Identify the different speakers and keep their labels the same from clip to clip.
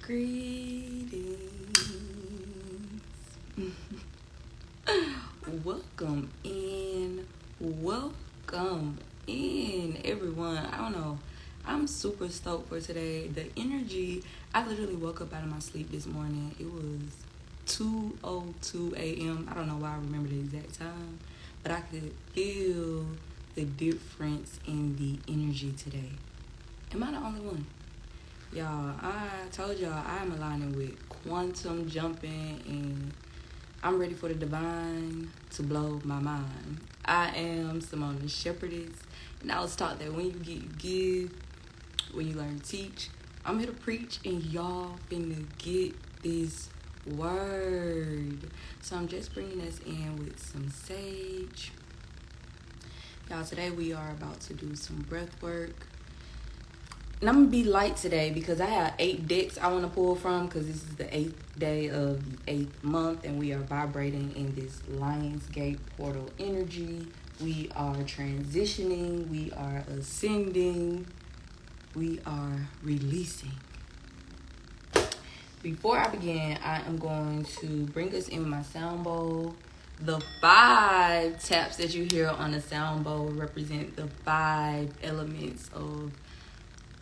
Speaker 1: Greetings. Welcome in. Welcome in, everyone. I don't know. I'm super stoked for today. The energy, I literally woke up out of my sleep this morning. It was 2:02 a.m. I don't know why I remember the exact time, but I could feel the difference in the energy today. Am I the only one? Y'all, I told y'all I'm aligning with quantum jumping and I'm ready for the divine to blow my mind. I am Simone, the Shepherdess, and I was taught that when you get, you give. When you learn, teach. I'm here to preach, and y'all finna get this word. So I'm just bringing us in with some sage. Y'all, today we are about to do some breath work. And I'm going to be light today because I have 8 decks I want to pull from because this is the 8th day of the 8th month and we are vibrating in this Lionsgate portal energy. We are transitioning. We are ascending. We are releasing. Before I begin, I am going to bring us in with my sound bowl. The 5 taps that you hear on the sound bowl represent the 5 elements of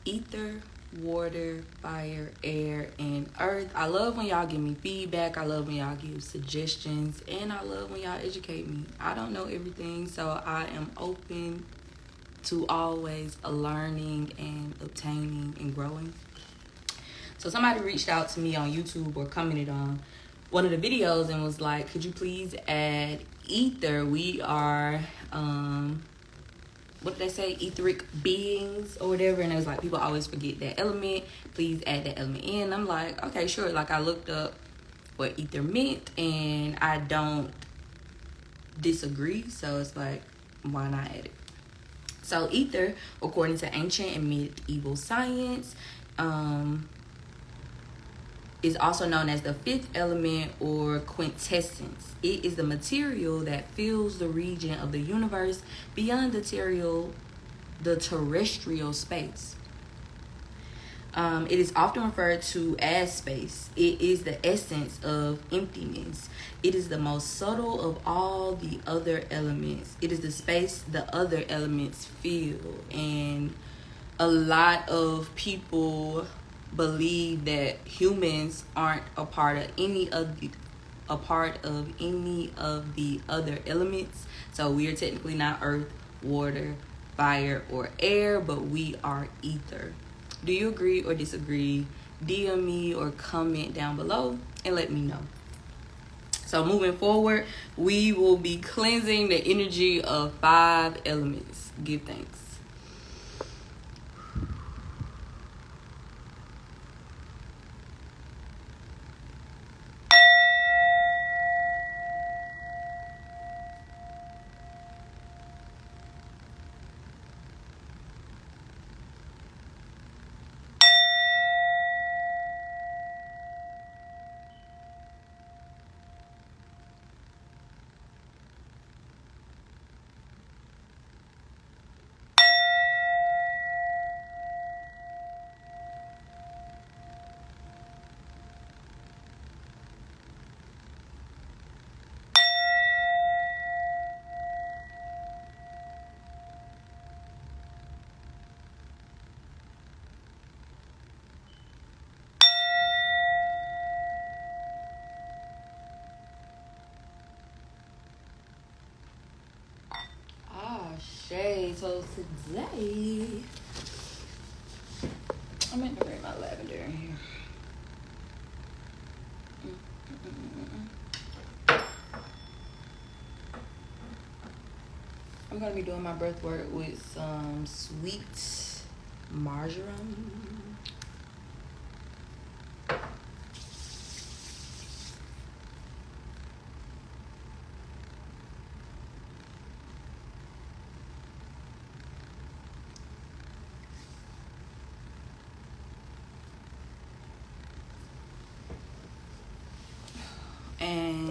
Speaker 1: ether, water, fire, air, and earth. I love when y'all give me feedback. I love when y'all give suggestions. And I love when y'all educate me. I don't know everything, so I am open to always learning and obtaining and growing. So somebody reached out to me on YouTube or commented on one of the videos and was like, could you please add ether? We are what did they say, etheric beings or whatever, and it was like people always forget that element. Please add that element in. I'm like, okay, sure. Like I looked up what ether meant and I don't disagree, so it's like, why not add it? So ether, according to ancient and medieval science, is also known as the 5th element or quintessence. It is the material that fills the region of the universe beyond the terrestrial space. It is often referred to as space. It is the essence of emptiness. It is the most subtle of all the other elements. It is the space the other elements fill. And a lot of people believe that humans aren't a part of any of the other elements. So we are technically not earth, water, fire, or air, but we are ether. Do you agree or disagree? DM me or comment down below and let me know. So moving forward, we will be cleansing the energy of 5 elements. Give thanks. So today, I meant to bring my lavender in here. I'm going to be doing my breath work with some sweet marjoram. And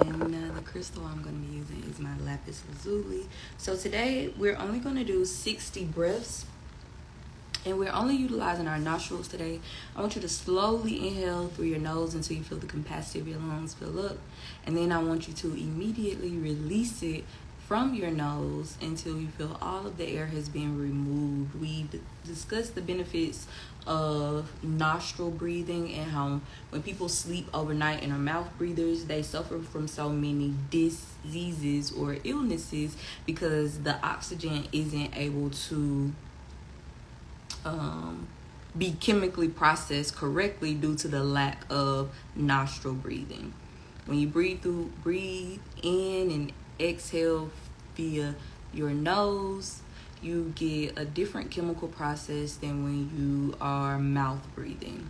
Speaker 1: the crystal I'm going to be using is my lapis lazuli. So today we're only going to do 60 breaths. And we're only utilizing our nostrils today. I want you to slowly inhale through your nose until you feel the capacity of your lungs fill up. And then I want you to immediately release it from your nose until you feel all of the air has been removed. We discussed the benefits of nostril breathing and how when people sleep overnight and are mouth breathers, they suffer from so many diseases or illnesses because the oxygen isn't able to be chemically processed correctly due to the lack of nostril breathing. When you breathe in and exhale via your nose, you get a different chemical process than when you are mouth breathing.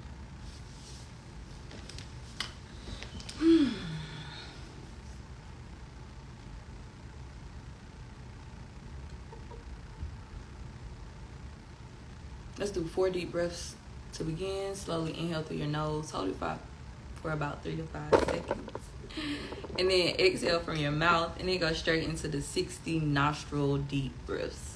Speaker 1: Let's do 4 deep breaths to begin. Slowly inhale through your nose. Hold it for about 3 to 5 seconds. And then exhale from your mouth. And then go straight into the 60 nostril deep breaths.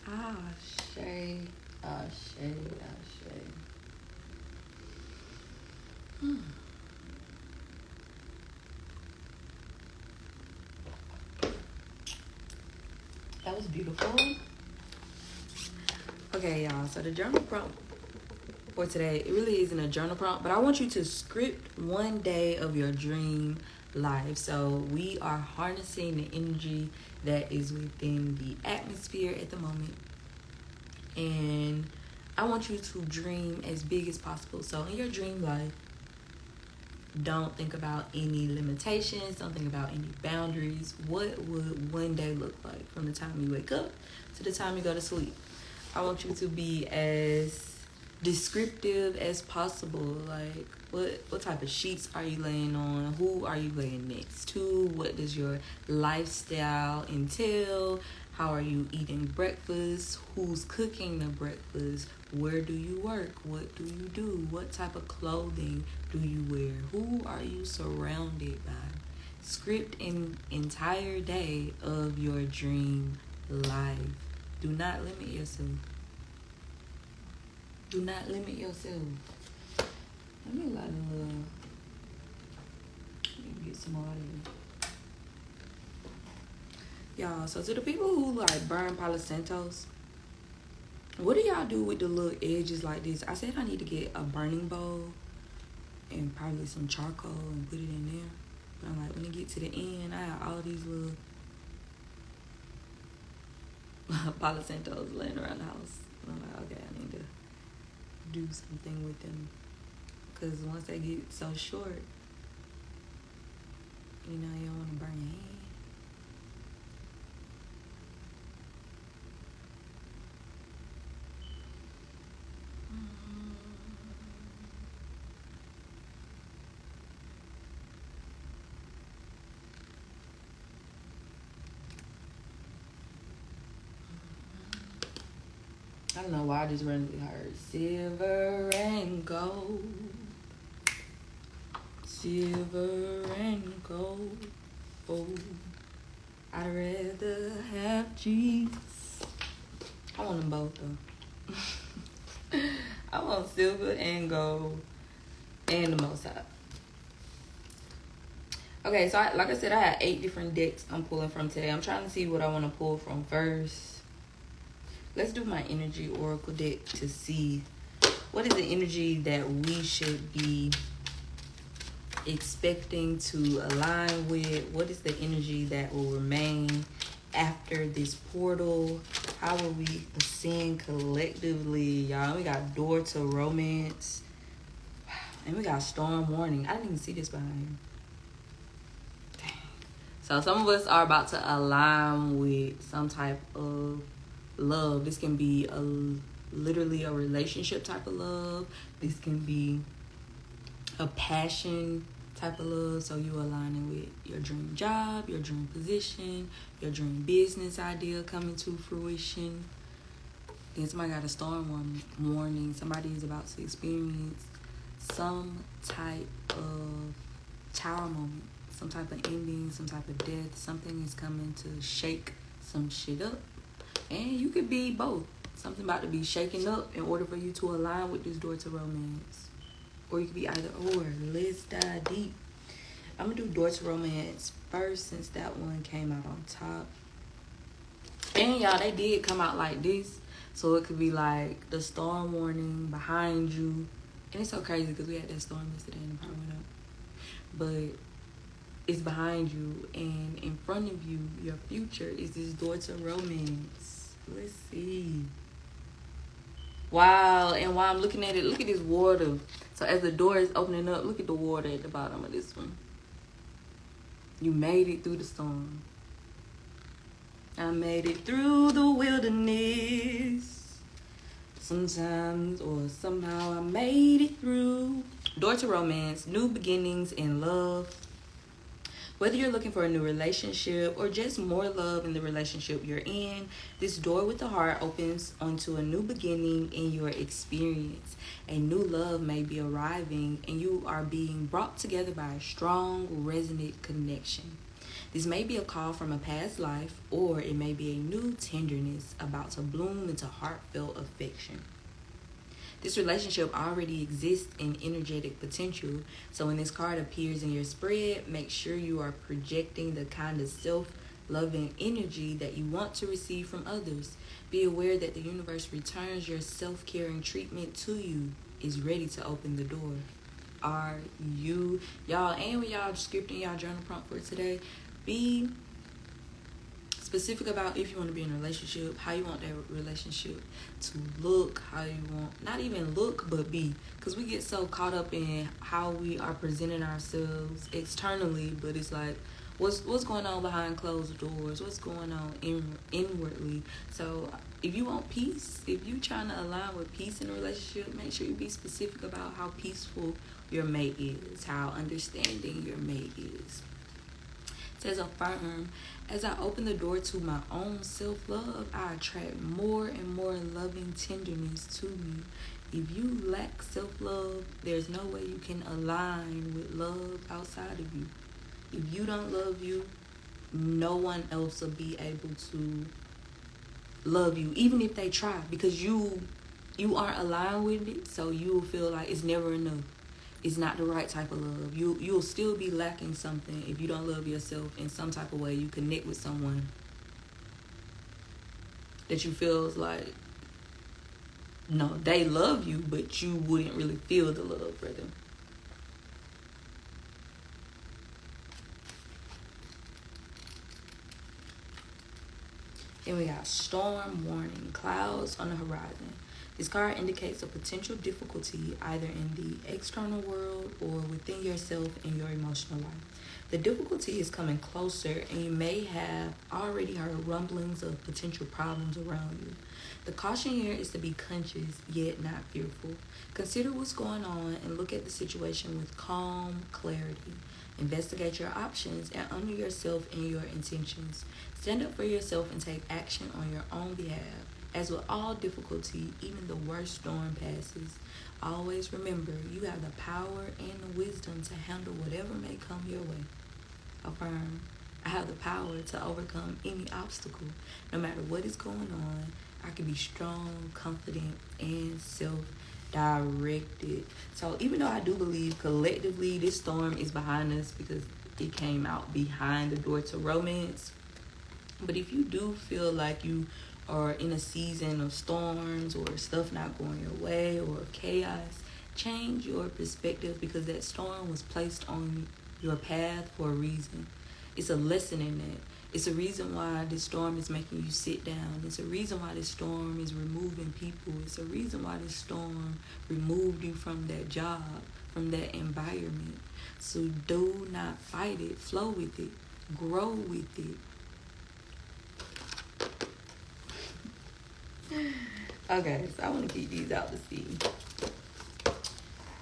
Speaker 1: Ah, Shay. Ah, Shay. Ah, Shay. Hmm. That was beautiful. Okay, y'all. So the journal prompt for today, it really isn't a journal prompt, but I want you to script one day of your dream life. So we are harnessing the energy that is within the atmosphere at the moment. And I want you to dream as big as possible. So in your dream life, don't think about any limitations. Don't think about any boundaries. What would one day look like from the time you wake up to the time you go to sleep? I want you to be as descriptive as possible. Like, what type of sheets are you laying on? Who are you laying next to? What does your lifestyle entail? How are you eating breakfast? Who's cooking the breakfast? Where do you work? What do you do? What type of clothing do you wear? Who are you surrounded by? Script an entire day of your dream life. Do not limit yourself. Do not limit yourself. Let me light a little. Let me get some more out of here. Y'all, so to the people who like burn Palo Santos, what do y'all do with the little edges like this? I said I need to get a burning bowl and probably some charcoal and put it in there. But I'm like, when it get to the end, I have all these little Palo Santos laying around the house. And I'm like, okay, I need to do something with them. Because once they get so short, you know, you don't want to burn your hand. I don't know why I just randomly heard silver and gold. Silver and gold. Oh, I'd rather have Jesus. I want them both though. I want silver and gold and the Most High. Okay, so like I said, I had 8 different decks I'm pulling from today. I'm trying to see what I want to pull from first. Let's do my energy oracle deck to see what is the energy that we should be expecting to align with. What is the energy that will remain after this portal? How will we ascend collectively, y'all? We got door to romance. And we got storm warning. I didn't even see this behind. Dang. So some of us are about to align with some type of love. This can be literally a relationship type of love. This can be a passion type of love. So you aligning with your dream job, your dream position, your dream business idea coming to fruition. Then somebody got a storm warning. Somebody is about to experience some type of tower moment, some type of ending, some type of death. Something is coming to shake some shit up. And you could be both. Something about to be shaken up in order for you to align with this door to romance. Or you could be either or. Let's dive deep. I'm going to do door to romance first since that one came out on top. And y'all, they did come out like this. So it could be like the storm warning behind you. And it's so crazy because we had that storm yesterday and the power went up. But it's behind you. And in front of you, your future is this door to romance. Let's see. Wow. And while I'm looking at it, look at this water. So as the door is opening up, look at the water at the bottom of this one. You made it through the storm. I made it through the wilderness. Sometimes or somehow I made it through. Door to romance, new beginnings in love. Whether you're looking for a new relationship or just more love in the relationship you're in, this door with the heart opens onto a new beginning in your experience. A new love may be arriving and you are being brought together by a strong, resonant connection. This may be a call from a past life, or it may be a new tenderness about to bloom into heartfelt affection. This relationship already exists in energetic potential, so when this card appears in your spread, make sure you are projecting the kind of self-loving energy that you want to receive from others. Be aware that the universe returns your self-caring treatment to you, is ready to open the door. Are you, y'all, and when y'all scripting y'all journal prompt for today, be specific about if you want to be in a relationship, how you want that relationship to look, how you want, not even look, but be. Because we get so caught up in how we are presenting ourselves externally, but it's like, what's going on behind closed doors? What's going on inwardly? So if you want peace, if you trying to align with peace in a relationship, make sure you be specific about how peaceful your mate is, how understanding your mate is. It says, affirm, as I open the door to my own self-love, I attract more and more loving tenderness to me. If you lack self-love, there's no way you can align with love outside of you. If you don't love you, no one else will be able to love you, even if they try, because you aren't aligned with it, so you will feel like it's never enough. It's not the right type of love. You'll still be lacking something if you don't love yourself in some type of way. You connect with someone that you feel like, no, they love you, but you wouldn't really feel the love for them. Then we got storm warning, clouds on the horizon. This card indicates a potential difficulty either in the external world or within yourself and your emotional life. The difficulty is coming closer, and you may have already heard rumblings of potential problems around you. The caution here is to be conscious, yet not fearful. Consider what's going on and look at the situation with calm clarity. Investigate your options and honor yourself and your intentions. Stand up for yourself and take action on your own behalf. As with all difficulty, even the worst storm passes. Always remember, you have the power and the wisdom to handle whatever may come your way. Affirm, I have the power to overcome any obstacle. No matter what is going on, I can be strong, confident, and self-directed. So even though I do believe collectively this storm is behind us because it came out behind the door to romance, but if you do feel like you are in a season of storms or stuff not going your way or chaos, change your perspective, because that storm was placed on your path for a reason. It's a lesson in that. It's a reason why this storm is making you sit down. It's a reason why this storm is removing people. It's a reason why this storm removed you from that job, from that environment. So do not fight it. Flow with it. Grow with it. Okay, so I want to keep these out to see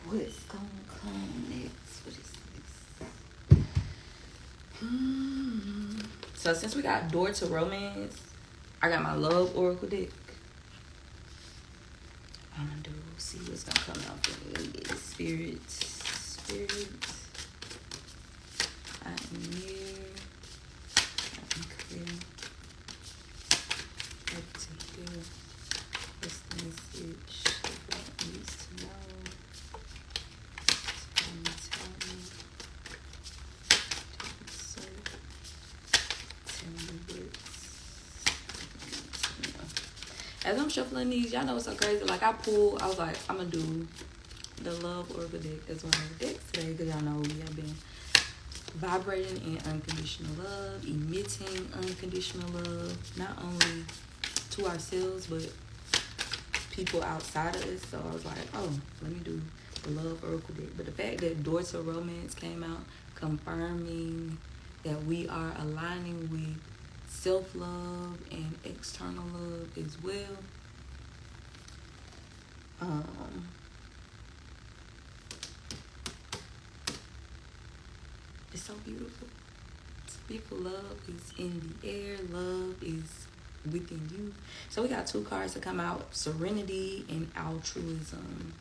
Speaker 1: what's going to come next. What is this? So since we got door to romance, I got my love oracle deck. I'm going to see what's going to come out for me. Spirit. I am near. I am clear. Up to here. What's the message that needs to know? Tell me. As I'm shuffling these, y'all know it's so crazy. Like I was like, I'm gonna do the love oracle deck as one of the decks today, because y'all know we have been vibrating in unconditional love, emitting unconditional love, not only to ourselves but people outside of us. So I was like, oh, let me do the love oracle deck. But the fact that door to romance came out, confirming that we are aligning with self-love and external love as well. It's so beautiful. It's beautiful. Love is in the air. Love is within you. So we got two cards to come out: serenity and altruism.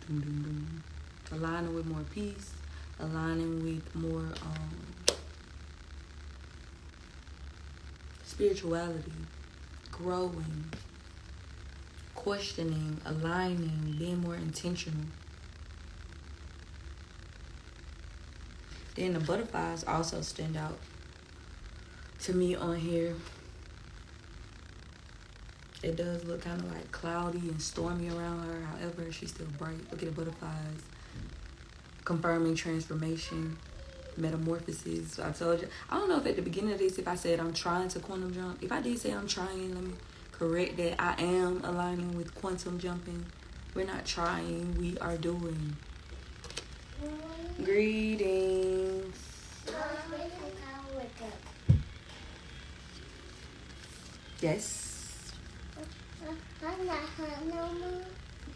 Speaker 1: Dum, dum, dum. aligning with more peace, aligning with more spirituality, growing, questioning, aligning, being more intentional. Then the butterflies also stand out to me on here. It does look kind of like cloudy and stormy around her. However, she's still bright. Look at the butterflies. Confirming transformation, metamorphosis. I told you. I don't know if at the beginning of this, if I said I'm trying to quantum jump. If I did say I'm trying, let me correct that. I am aligning with quantum jumping. We're not trying. We are doing. Greetings. Yes.
Speaker 2: I'm not hurt no more.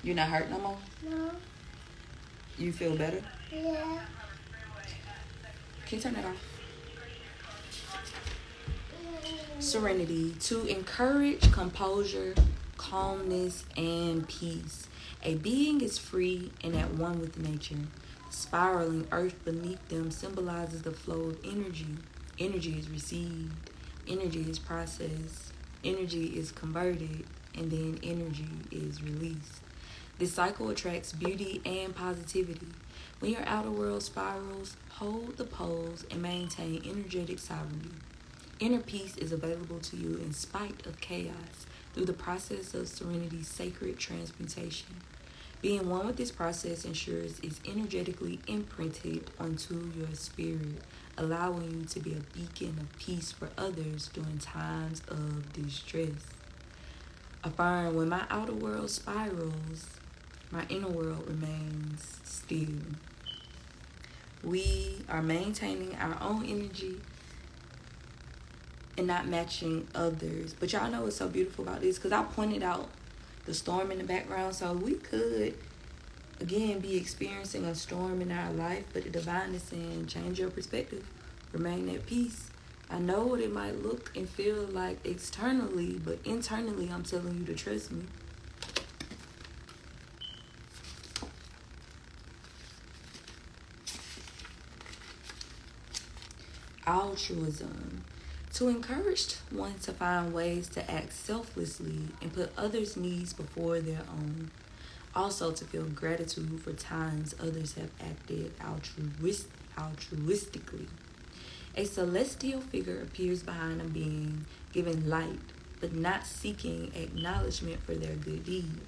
Speaker 1: You're not hurt no more?
Speaker 2: No.
Speaker 1: You feel better?
Speaker 2: Yeah.
Speaker 1: Can you turn that off? Serenity. To encourage composure, calmness, and peace. A being is free and at one with nature. Spiraling earth beneath them symbolizes the flow of energy. Energy is received. Energy is processed. Energy is converted. And then energy is released. This cycle attracts beauty and positivity. When your outer world spirals, hold the pose and maintain energetic sovereignty. Inner peace is available to you in spite of chaos through the process of serenity's sacred transmutation. Being one with this process ensures it's energetically imprinted onto your spirit, allowing you to be a beacon of peace for others during times of distress. Affirm, when my outer world spirals, my inner world remains still. We are maintaining our own energy and not matching others. But y'all know what's so beautiful about this? Because I pointed out the storm in the background. So we could, again, be experiencing a storm in our life. But the divine is saying, change your perspective. Remain at peace. I know what it might look and feel like externally, but internally, I'm telling you to trust me. Altruism. To encourage one to find ways to act selflessly and put others' needs before their own. Also to feel gratitude for times others have acted altruistically. A celestial figure appears behind a being, giving light, but not seeking acknowledgement for their good deed.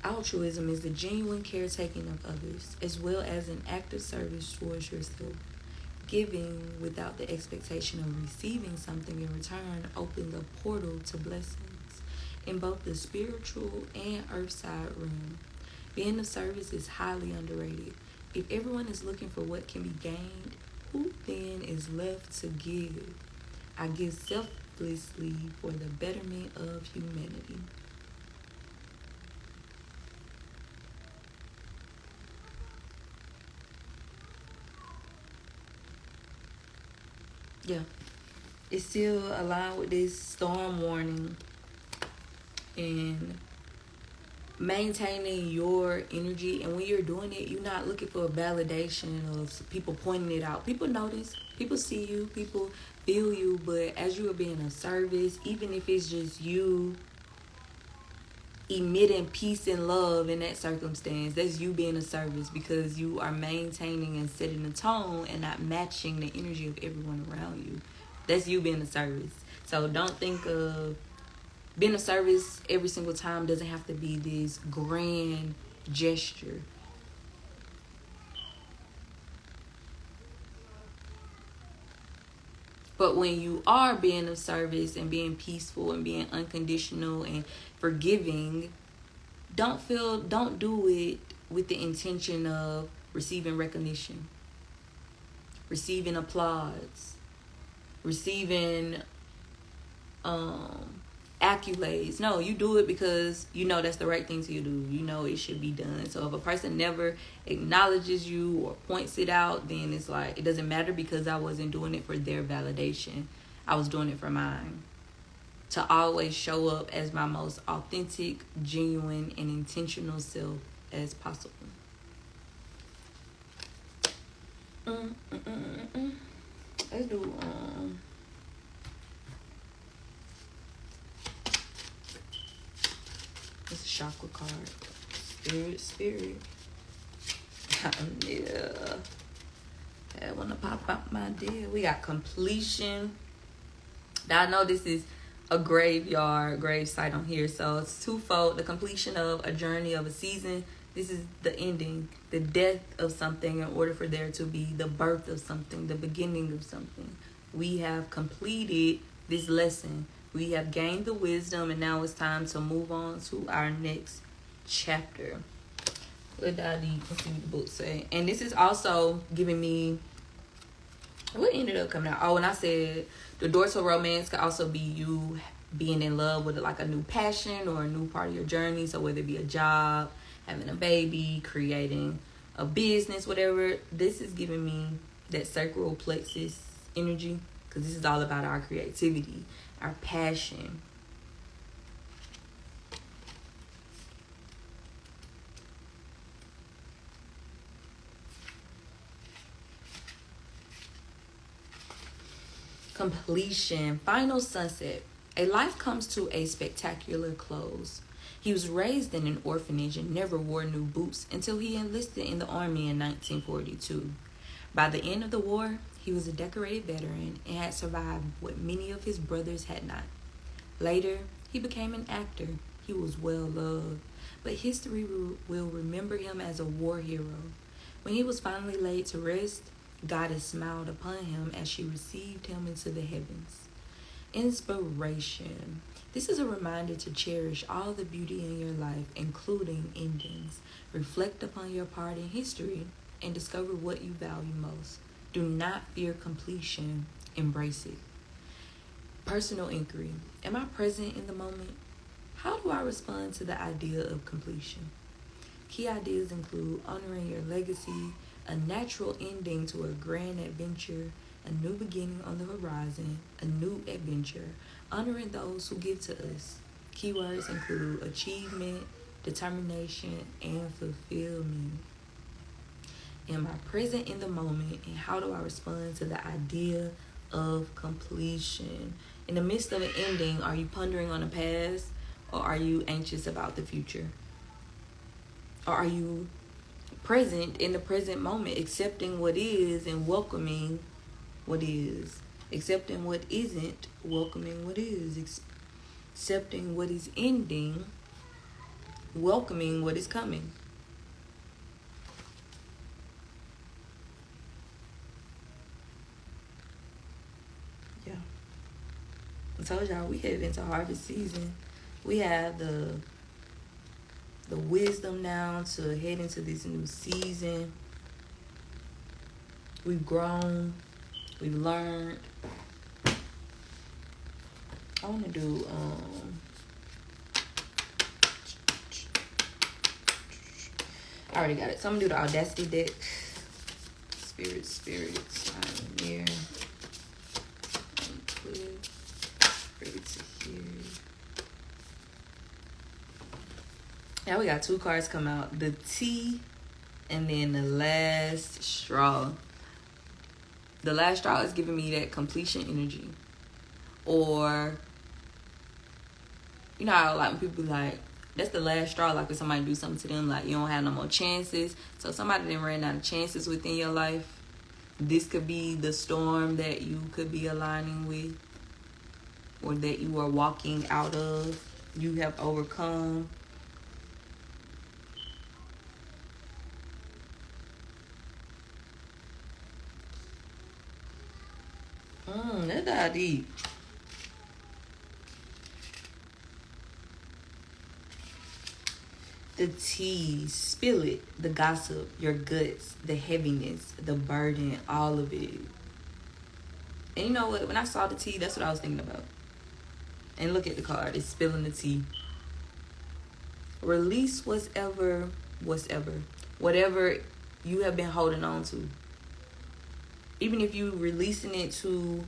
Speaker 1: Altruism is the genuine caretaking of others, as well as an act of service towards yourself. Giving without the expectation of receiving something in return opens a portal to blessings in both the spiritual and earthside realm. Being of service is highly underrated. If everyone is looking for what can be gained, who then is left to give? I give selflessly for the betterment of humanity. Yeah, it's still aligned with this storm warning and maintaining your energy. And when you're doing it, you're not looking for a validation of people pointing it out. People notice, people see you, people feel you, but as you are being of service, even if it's just you emitting peace and love in that circumstance, that's you being of service, because you are maintaining and setting the tone and not matching the energy of everyone around you. That's you being of service. So don't think of being of service every single time. Doesn't have to be this grand gesture. But when you are being of service and being peaceful and being unconditional and forgiving, don't do it with the intention of receiving recognition, receiving applause, receiving accolades. No, you do it because you know that's the right thing to do. You know it should be done. So if a person never acknowledges you or points it out, then it's like it doesn't matter, because I wasn't doing it for their validation. I was doing it for mine. To always show up as my most authentic, genuine, and intentional self as possible. Let's do it's a chakra card. Spirit. Yeah. I wanna pop out my deal. We got completion. Now I know this is a grave site on here, so it's twofold. The completion of a journey of a season. This is the ending, the death of something in order for there to be the birth of something, the beginning of something. We have completed this lesson. We have gained the wisdom, and now it's time to move on to our next chapter. Let's see what the book say. And this is also giving me what ended up coming out. Oh, and I said the door to romance could also be you being in love with like a new passion or a new part of your journey. So whether it be a job, having a baby, creating a business, whatever. This is giving me that sacral plexus energy, because this is all about our creativity, our passion. Completion, final sunset. A life comes to a spectacular close. He was raised in an orphanage and never wore new boots until he enlisted in the army in 1942. By the end of the war, he was a decorated veteran and had survived what many of his brothers had not. Later, he became an actor. He was well loved, but history will remember him as a war hero. When he was finally laid to rest, Goddess smiled upon him as she received him into the heavens. Inspiration. This is a reminder to cherish all the beauty in your life, including endings. Reflect upon your part in history and discover what you value most. Do not fear completion. Embrace it. Personal inquiry. Am I present in the moment? How do I respond to the idea of completion? Key ideas include honoring your legacy, a natural ending to a grand adventure, a new beginning on the horizon, a new adventure, honoring those who give to us. Keywords include achievement, determination, and fulfillment. Am I present in the moment, and how do I respond to the idea of completion? In the midst of an ending, are you pondering on the past, or are you anxious about the future? Or are you present in the present moment, accepting what is and welcoming what is? Accepting what isn't, welcoming what is. Accepting what is ending, welcoming what is coming. Yeah. I told y'all we head into harvest season. We have the wisdom now to head into this new season. We've grown. We've learned. I want to do I already got it. So I'm gonna do the Audacity deck. Spirits, I'm here. Ready to hear. Now we got two cards come out. The T and then the last straw. The last straw is giving me that completion energy. Or, you know how like when people be like, that's the last straw, like when somebody do something to them, like you don't have no more chances. So somebody didn't ran out of chances within your life. This could be the storm that you could be aligning with, or that you are walking out of. You have overcome. That's that deep. The tea, spill it, the gossip, your guts, the heaviness, the burden, all of it. And you know what? When I saw the tea, that's what I was thinking about. And look at the card. It's spilling the tea. Release whatever you have been holding on to. Even if you releasing it to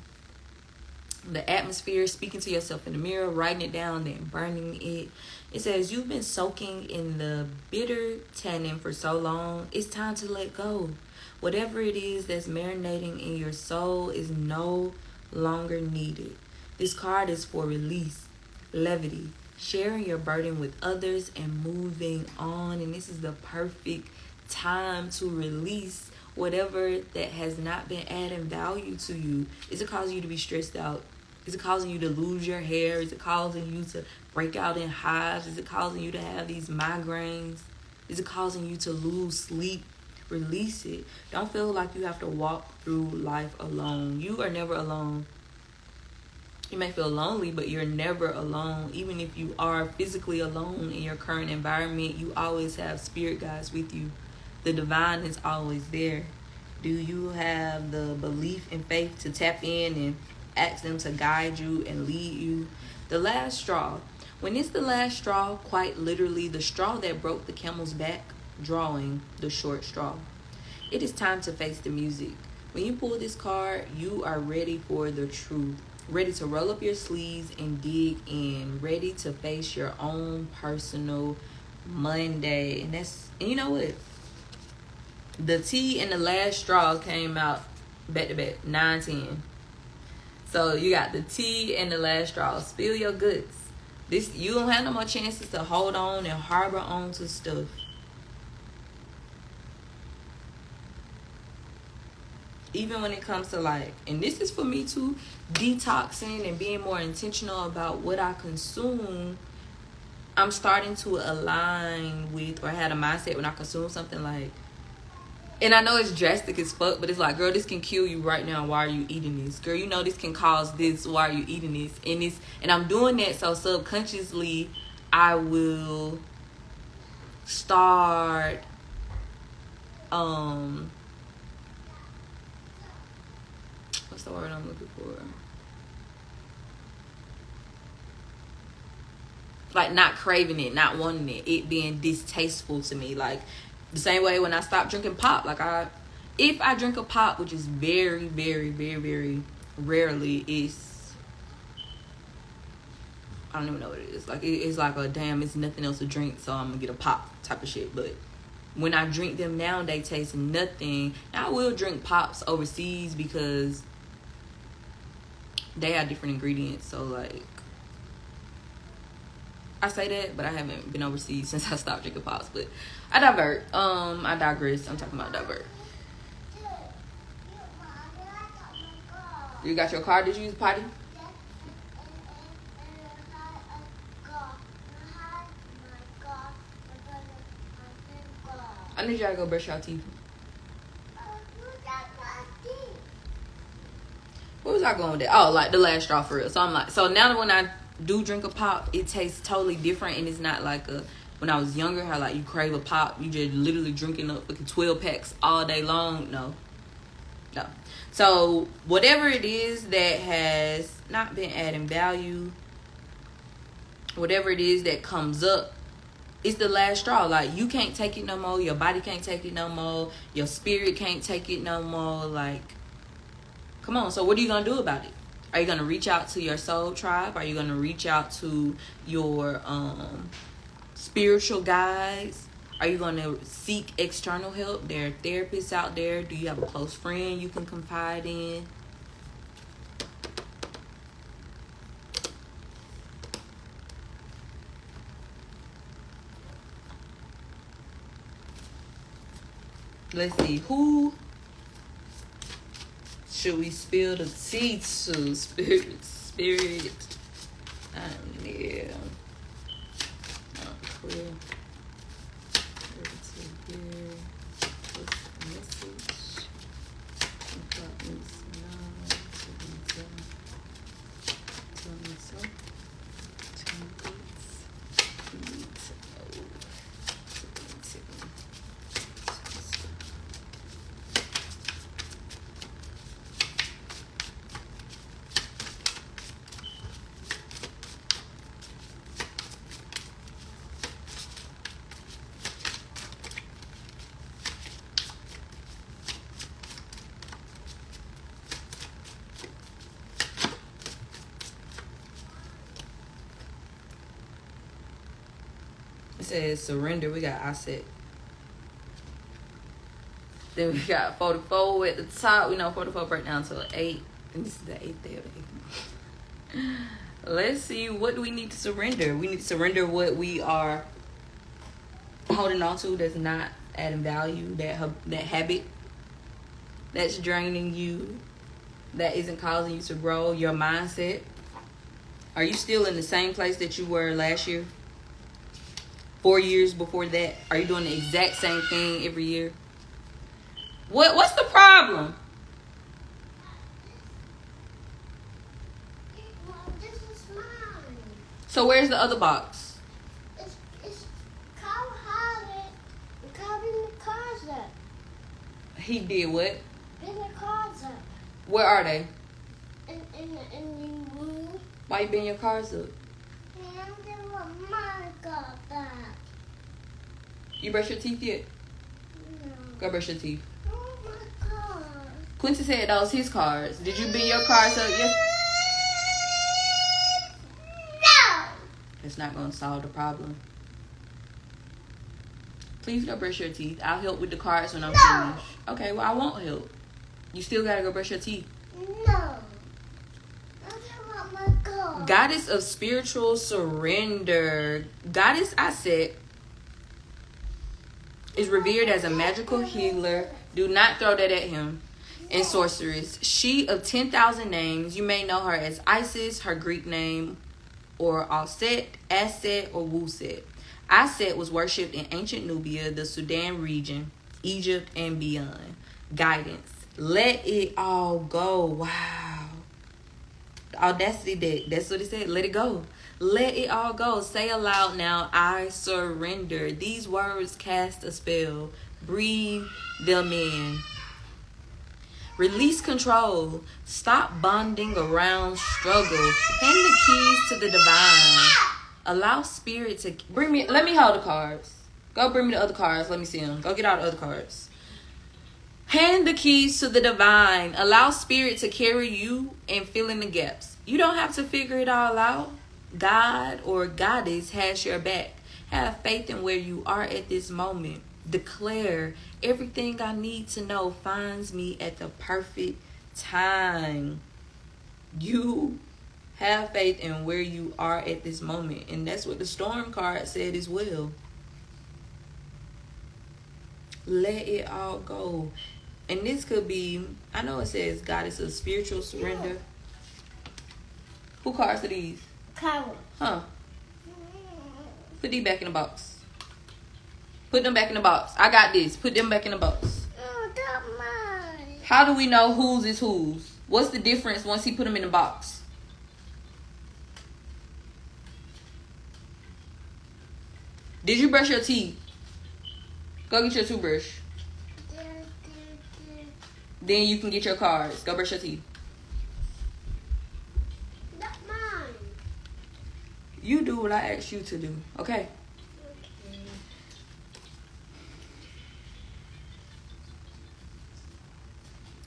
Speaker 1: the atmosphere, speaking to yourself in the mirror, writing it down, then burning it. It says, you've been soaking in the bitter tannin for so long, it's time to let go. Whatever it is that's marinating in your soul is no longer needed. This card is for release, levity, sharing your burden with others, and moving on. And this is the perfect time to release whatever that has not been adding value to you. Is it causing you to be stressed out? Is it causing you to lose your hair? Is it causing you to break out in hives? Is it causing you to have these migraines? Is it causing you to lose sleep? Release it. Don't feel like you have to walk through life alone. You are never alone. You may feel lonely, but you're never alone. Even if you are physically alone in your current environment, you always have spirit guides with you. The divine is always there. Do you have the belief and faith to tap in and ask them to guide you and lead you? The last straw. When it's the last straw, quite literally the straw that broke the camel's back, drawing the short straw. It is time to face the music. When you pull this card, you are ready for the truth. Ready to roll up your sleeves and dig in. Ready to face your own personal Monday. And you know what? The tea and the last straw came out back to back, 9-10. So you got the tea and the last straw. Spill your guts. You don't have no more chances to hold on and harbor on to stuff. Even when it comes to and this is for me too, detoxing and being more intentional about what I consume. I'm starting to align with, or had a mindset when I consume something and I know it's drastic as fuck, but it's girl, this can kill you right now. Why are you eating this? Girl, you know this can cause this. Why are you eating this? And I'm doing that so subconsciously I will start what's the word I'm looking for? Not craving it, not wanting it being distasteful to me. The same way when I stopped drinking pop. If I drink a pop, which is very, very, very, very rarely, I don't even know what it is. It's it's nothing else to drink, so I'm gonna get a pop type of shit. But when I drink them now, they taste nothing. Now I will drink pops overseas because they have different ingredients. So I say that, but I haven't been overseas since I stopped drinking pops. But I digress. I'm talking about divert. You got your card? Did you use the potty? I need y'all to go brush your teeth. Where was I going with that? Oh, the last straw for real. So so now that when I do drink a pop, it tastes totally different, and it's not when I was younger, how you crave a pop, you just literally drinking up 12 packs all day long. No. So whatever it is that has not been adding value, whatever it is that comes up, it's the last straw. You can't take it no more. Your body can't take it no more. Your spirit can't take it no more. Come on. So what are you gonna do about it? Are you gonna reach out to your soul tribe? Are you gonna reach out to your spiritual guides? Are you gonna seek external help? There are therapists out there. Do you have a close friend you can confide in? Let's see, who should we spill the tea to? Spirit. Yeah. Clear. It says surrender. We got asset. Then we got 44 at the top. We know 44 break down to an 8. And this is the 8th day of the 8th. Let's see, what do we need to surrender? We need to surrender what we are holding on to that's not adding value, that habit that's draining you, that isn't causing you to grow, your mindset. Are you still in the same place that you were last year? 4 years before that? Are you doing the exact same thing every year? What's the problem?
Speaker 2: This is mine.
Speaker 1: So where's the other box?
Speaker 2: It's Carl had it. Carl in the closet.
Speaker 1: He did what?
Speaker 2: In the closet.
Speaker 1: Where are they?
Speaker 2: In the room.
Speaker 1: Why you been your cars up?
Speaker 2: And then what mine got back.
Speaker 1: You brush your teeth yet?
Speaker 2: No.
Speaker 1: Go brush your teeth.
Speaker 2: Oh my God.
Speaker 1: Quincy said that was his cards. Did you bend your cards up yet?
Speaker 2: No.
Speaker 1: It's not going to solve the problem. Please go brush your teeth. I'll help with the cards when I'm finished. Okay, well, I won't help. You still got to go brush your teeth.
Speaker 2: No. I don't want my car.
Speaker 1: Goddess of spiritual surrender. Goddess Aset is revered as a magical healer. Do not throw that at him. And sorceress. She of 10,000 names. You may know her as Isis, her Greek name, or Aset, Aset, or Wuset. Aset was worshipped in ancient Nubia, the Sudan region, Egypt, and beyond. Guidance. Let it all go. Wow. The audacity deck. That's what it said. Let it go. Let it all go. Say aloud now, I surrender. These words cast a spell. Breathe them in. Release control. Stop bonding around struggle. Hand the keys to the divine. Allow spirit to bring me. Let me hold the cards. Go bring me the other cards. Let me see them. Go get all the other cards. Hand the keys to the divine. Allow spirit to carry you and fill in the gaps. You don't have to figure it all out. God or goddess has your back. Have faith in where you are at this moment. Declare, everything I need to know finds me at the perfect time. You have faith in where you are at this moment. And that's what the storm card said as well. Let it all go. And this could be, I know it says goddess of spiritual surrender. Who cards are these?
Speaker 2: Carol.
Speaker 1: Huh. Put these back in the box. Put them back in the box. I got this. Put them back in the box.
Speaker 2: Oh, that's mine.
Speaker 1: How do we know whose is whose? What's the difference once he put them in the box? Did you brush your teeth? Go get your toothbrush. Then you can get your cards. Go brush your teeth.
Speaker 2: That's mine.
Speaker 1: You do what I asked you to do. Okay?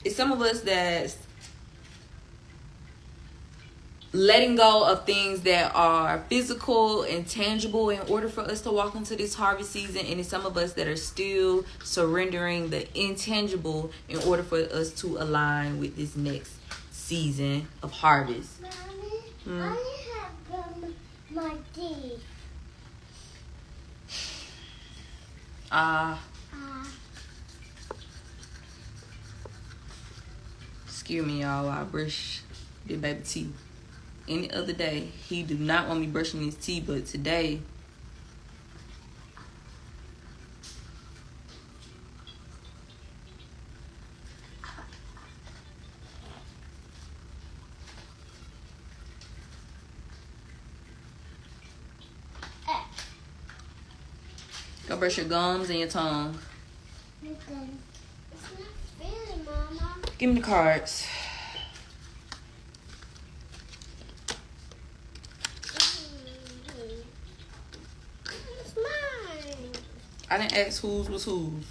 Speaker 1: It's some of us that's letting go of things that are physical and tangible in order for us to walk into this harvest season. And it's some of us that are still surrendering the intangible in order for us to align with this next season of harvest.
Speaker 2: Mommy, I have my teeth.
Speaker 1: Excuse me, y'all. I brush the baby teeth. Any other day, he do not want me brushing his teeth, but today, go brush your gums and your tongue.
Speaker 2: Okay. It's not feeling, Mama.
Speaker 1: Give me the cards.
Speaker 2: It's mine.
Speaker 1: I didn't ask whose was whose.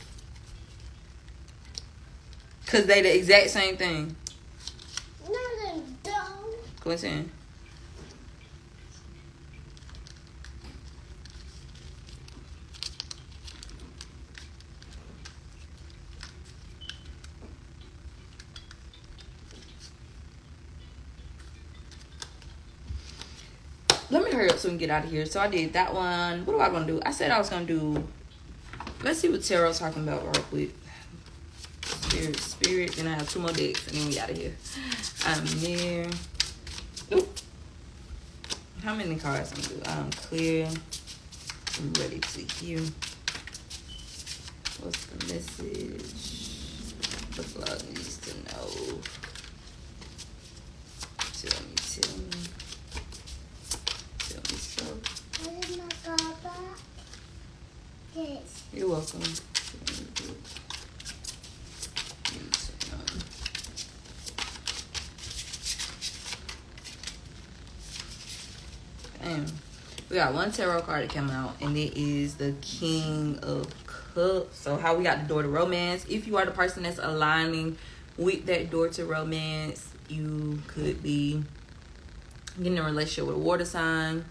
Speaker 1: Because they the exact same thing.
Speaker 2: No, they don't.
Speaker 1: Go in. Let me hurry up so we can get out of here. So I did that one. What am I going to do? I said I was going to do... Let's see what Tarot's talking about real quick. Spirit. Then I have 2 more decks. And then we out of here. I'm near. Oop. How many cards I'm going to do? I'm clear. I'm ready to hear. What's the message? The blog needs to know. Tell me. Tell me so.
Speaker 2: Where's my car back? Yes.
Speaker 1: You're welcome. Damn. We got one tarot card that came out, and it is the King of Cups. So how we got the door to romance. If you are the person that's aligning with that door to romance, you could be getting in a relationship with a water sign.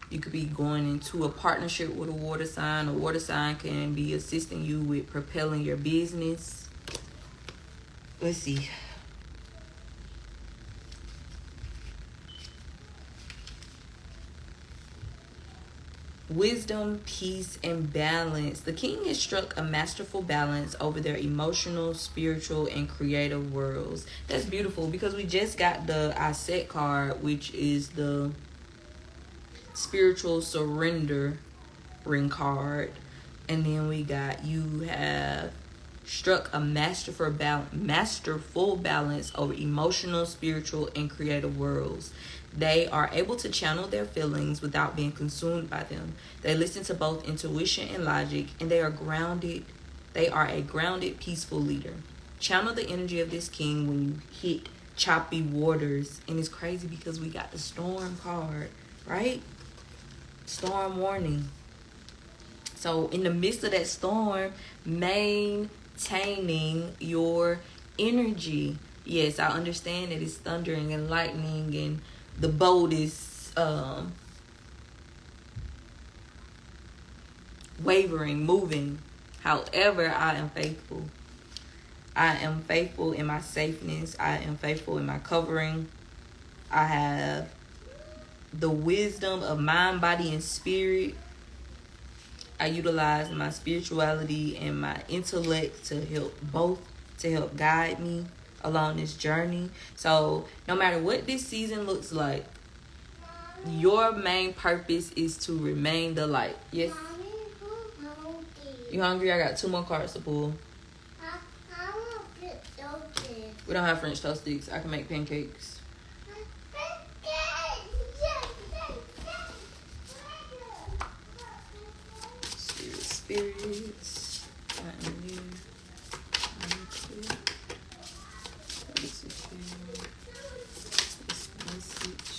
Speaker 1: You could be going into a partnership with a water sign. A water sign can be assisting you with propelling your business. Let's see. Wisdom, peace, and balance. The king has struck a masterful balance over their emotional, spiritual, and creative worlds. That's beautiful because we just got the I Set card, which is the spiritual surrender ring card. And then we got you have struck a masterful balance over emotional, spiritual, and creative worlds. They are able to channel their feelings without being consumed by them. They listen to both intuition and logic, and they are grounded. They are a grounded, peaceful leader. Channel the energy of this king when you hit choppy waters. And it's crazy because we got the storm card, right? Storm warning. So in the midst of that storm, maintaining your energy. Yes, I understand that it's thundering and lightning and the boat is wavering, moving. However, I am faithful. I am faithful in my safeness. I am faithful in my covering. I have the wisdom of mind, body, and spirit. I utilize my spirituality and my intellect to help guide me along this journey. So no matter what this season looks like, your main purpose is to remain the light. Yes.
Speaker 2: Mommy, I'm hungry.
Speaker 1: You hungry? I got 2 more cards to pull.
Speaker 2: I want to get those.
Speaker 1: We don't have French toast sticks. I can make pancakes. Spirits. I am here. I'm clear. This is here. This message.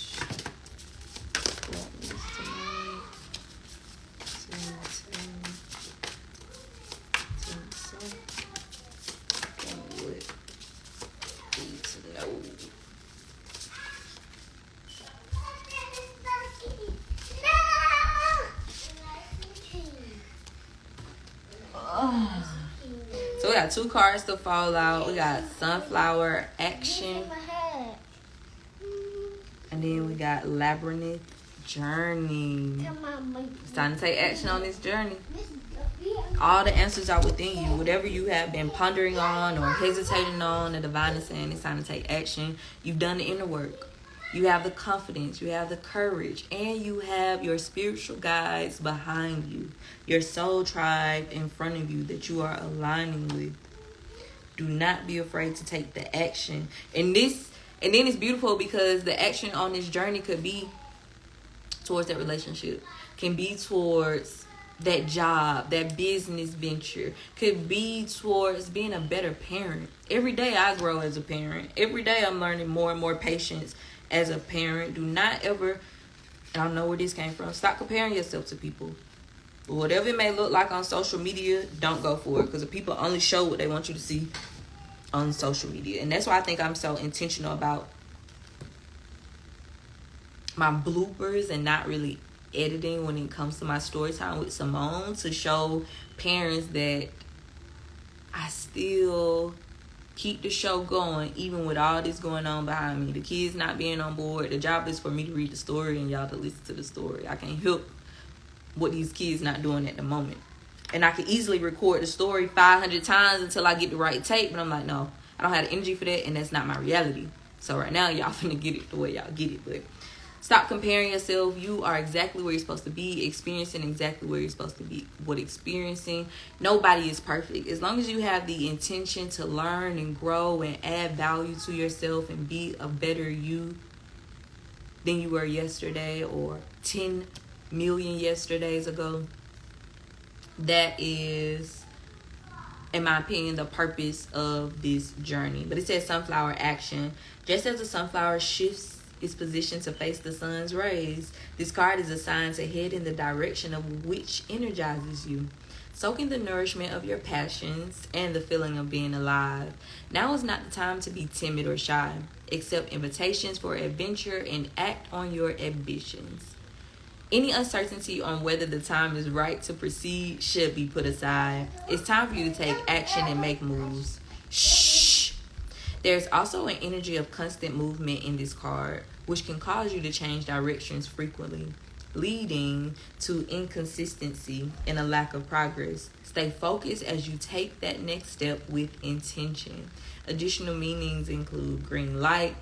Speaker 1: What needs to know? Tell me so. What need to know? So we got 2 cards to fall out. We got Sunflower Action. And then we got Labyrinth Journey. It's time to take action on this journey. All the answers are within you. Whatever you have been pondering on or hesitating on, the divine is saying it's time to take action. You've done the inner work. You have the confidence, you have the courage, and you have your spiritual guides behind you. Your soul tribe in front of you that you are aligning with. Do not be afraid to take the action. And then it's beautiful because the action on this journey could be towards that relationship, can be towards that job, that business venture, could be towards being a better parent. Every day I grow as a parent. Every day I'm learning more and more patience as a parent. Do not ever, I don't know where this came from, stop comparing yourself to people. Whatever it may look like on social media, don't go for it, because the people only show what they want you to see on social media. And that's why I think I'm so intentional about my bloopers and not really editing when it comes to my story time with Simone, to show parents that I still keep the show going, even with all this going on behind me. The kids not being on board. The job is for me to read the story and y'all to listen to the story. I can't help what these kids not doing at the moment. And I could easily record the story 500 times until I get the right tape. But I'm like, no, I don't have the energy for that. And that's not my reality. So right now, y'all finna get it the way y'all get it. But stop comparing yourself. You are exactly where you're supposed to be, experiencing exactly where you're supposed to be. What experiencing. Nobody is perfect. As long as you have the intention to learn and grow and add value to yourself and be a better you than you were yesterday or 10 million yesterdays ago, that is, in my opinion, the purpose of this journey. But it says sunflower action. Just as the sunflower shifts its position to face the sun's rays, this card is assigned to head in the direction of which energizes you, soaking the nourishment of your passions and the feeling of being alive. Now is not the time to be timid or shy. Accept invitations for adventure and act on your ambitions. Any uncertainty on whether the time is right to proceed should be put aside. It's time for you to take action and make moves. Shh. There's also an energy of constant movement in this card, which can cause you to change directions frequently, leading to inconsistency and a lack of progress. Stay focused as you take that next step with intention. Additional meanings include green light,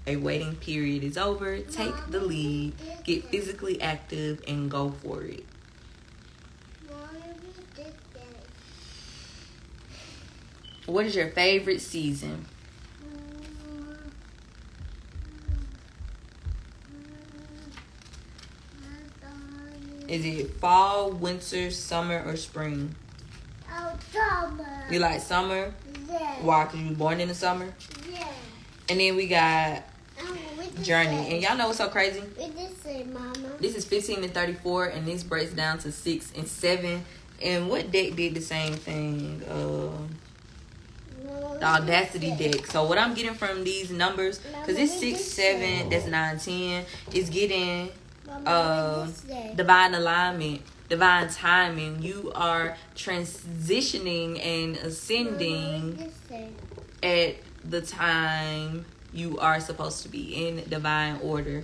Speaker 1: a waiting period is over, take the lead, get physically active, and go for it. What is your favorite season? Is it fall, winter, summer, or spring?
Speaker 2: Summer.
Speaker 1: You like summer?
Speaker 2: Yeah.
Speaker 1: Why? Because you were born in the summer?
Speaker 2: Yeah.
Speaker 1: And then we got journey. And y'all know what's so crazy?
Speaker 2: What did it say, Mama?
Speaker 1: This is 15 and 34, and this breaks down to 6 and 7. And what deck did the same thing? The Audacity deck. So what I'm getting from these numbers, because it's 6, 7, that's 9, 10, is getting divine alignment, divine timing. You are transitioning and ascending at the time you are supposed to be in divine order.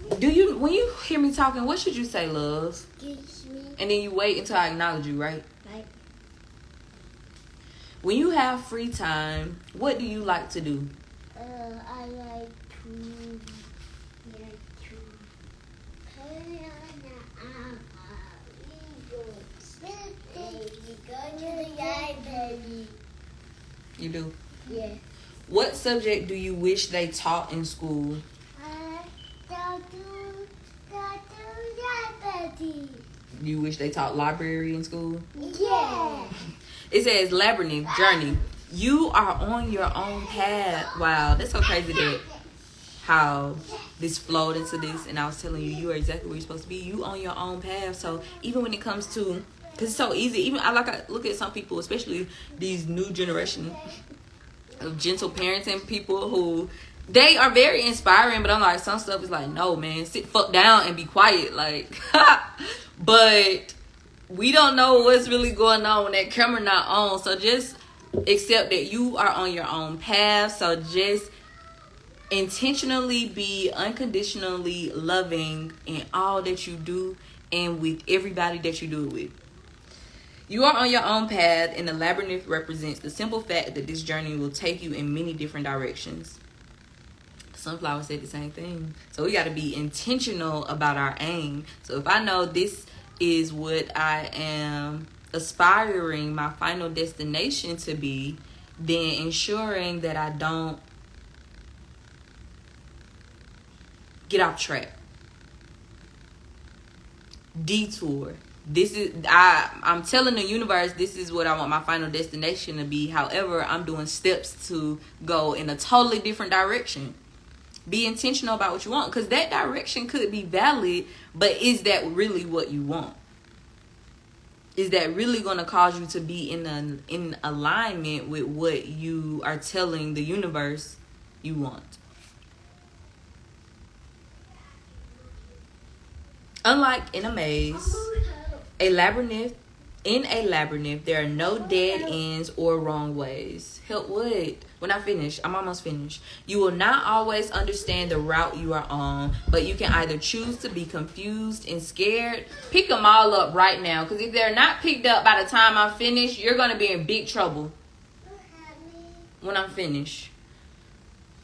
Speaker 1: When you hear me talking, what should you say, love?
Speaker 2: Excuse me.
Speaker 1: And then you wait until I acknowledge you, right?
Speaker 2: Right.
Speaker 1: When you have free time, what do you like to do?
Speaker 2: I like to play on the library.
Speaker 1: You do?
Speaker 2: Yeah.
Speaker 1: What subject do you wish they taught in school? You wish they taught library in school?
Speaker 2: Yeah.
Speaker 1: It says labyrinth journey. You are on your own path. Wow, that's so crazy that how this flowed into this. And I was telling you, you are exactly where you're supposed to be. You on your own path. So even when it comes to, because it's so easy. Even I look at some people, especially these new generation of gentle parenting people who they are very inspiring, but I'm like, some stuff is like, no, man, sit fuck down and be quiet, like. But we don't know what's really going on when that camera not on, so just accept that you are on your own path. So just intentionally be unconditionally loving in all that you do and with everybody that you do it with. You are on your own path, and the labyrinth represents the simple fact that this journey will take you in many different directions. Sunflower said the same thing. So we got to be intentional about our aim. So if I know this is what I am aspiring my final destination to be, then ensuring that I don't get off track. Detour. I'm telling the universe this is what I want my final destination to be. However, I'm doing steps to go in a totally different direction. Be intentional about what you want, because that direction could be valid, but is that really what you want? Is that really going to cause you to be in alignment with what you are telling the universe you want? Unlike in a maze, a labyrinth In a labyrinth, there are no dead ends or wrong ways. Help what? When I finish, I'm almost finished. You will not always understand the route you are on, but you can either choose to be confused and scared. Pick them all up right now, because if they're not picked up by the time I'm finished, you're going to be in big trouble when I'm finished.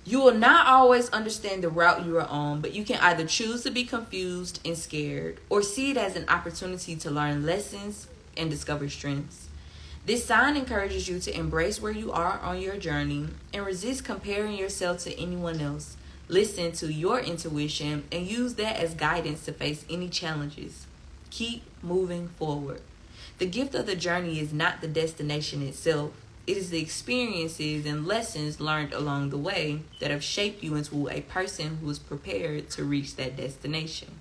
Speaker 1: You will not always understand the route you are on, but you can either choose to be confused and scared or see it as an opportunity to learn lessons and discover strengths. This sign encourages you to embrace where you are on your journey and resist comparing yourself to anyone else. Listen to your intuition and use that as guidance to face any challenges. Keep moving forward. The gift of the journey is not the destination itself. It is the experiences and lessons learned along the way that have shaped you into a person who is prepared to reach that destination.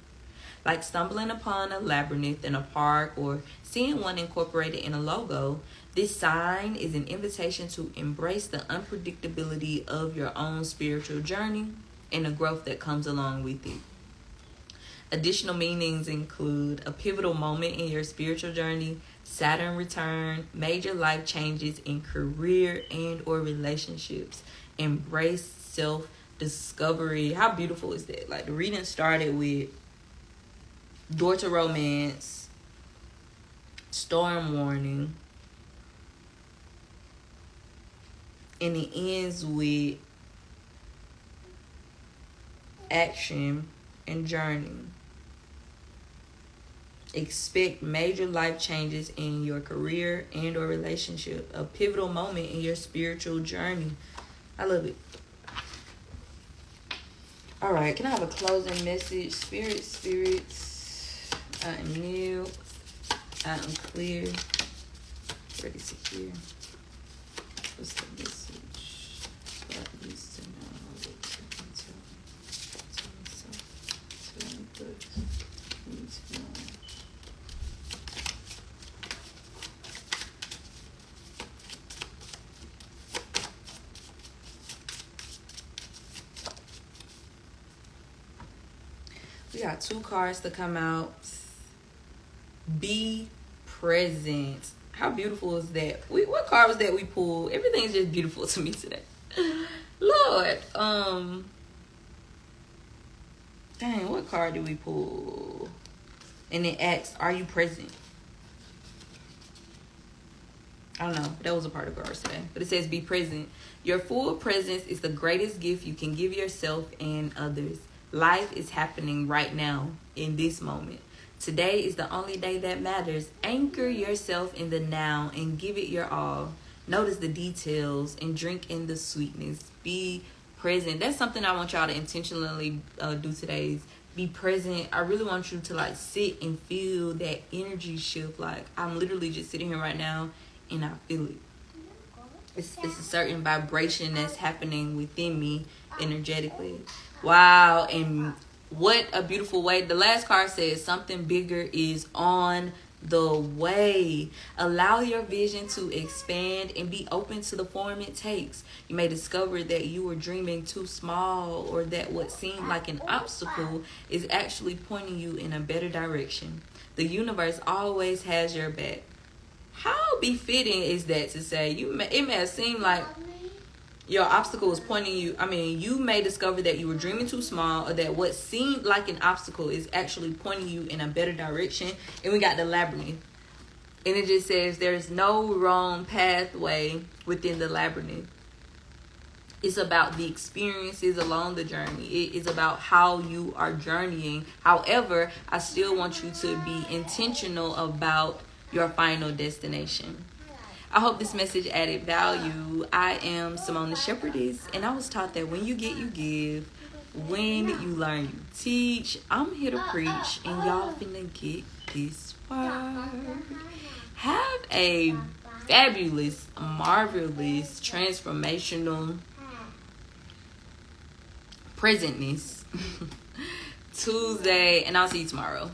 Speaker 1: Like stumbling upon a labyrinth in a park or seeing one incorporated in a logo, this sign is an invitation to embrace the unpredictability of your own spiritual journey and the growth that comes along with it. Additional meanings include a pivotal moment in your spiritual journey, Saturn return, major life changes in career and or relationships, embrace self-discovery. How beautiful is that? Like the reading started with door to romance, storm warning, and it ends with action and journey. Expect major life changes in your career and or relationship. A pivotal moment in your spiritual journey. I love it. All right, can I have a closing message? Spirits, I am new. I am clear. Ready, secure. What's the message? God needs to know what you can tell myself. Tell me good. Need to know. We got 2 cards to come out. Be present. How beautiful is that? What card was that we pulled? Everything's just beautiful to me today. Lord. Dang, what card did we pull? And it asks, are you present? I don't know. That was a part of cards today. But it says be present. Your full presence is the greatest gift you can give yourself and others. Life is happening right now, in this moment. Today is the only day that matters. Anchor yourself in the now and give it your all. Notice the details and drink in the sweetness. Be present. That's something I want y'all to intentionally do today. Is be present. I really want you to like sit and feel that energy shift. Like I'm literally just sitting here right now and I feel it. It's a certain vibration that's happening within me energetically. Wow, and what a beautiful way. The last card says something bigger is on the way. Allow your vision to expand and be open to the form it takes. You may discover that you were dreaming too small or that what seemed like an obstacle is actually pointing you in a better direction. The universe always has your back. How befitting is that to say it may seem like your obstacle is pointing you. You may discover that you were dreaming too small or that what seemed like an obstacle is actually pointing you in a better direction. And we got the labyrinth. And it just says there's no wrong pathway within the labyrinth. It's about the experiences along the journey. It is about how you are journeying. However, I still want you to be intentional about your final destination. I hope this message added value. I am Simone the Shepherdess, and I was taught that when you get, you give. When you learn, you teach. I'm here to preach, and y'all finna get this word. Have a fabulous, marvelous, transformational presentness Tuesday, and I'll see you tomorrow.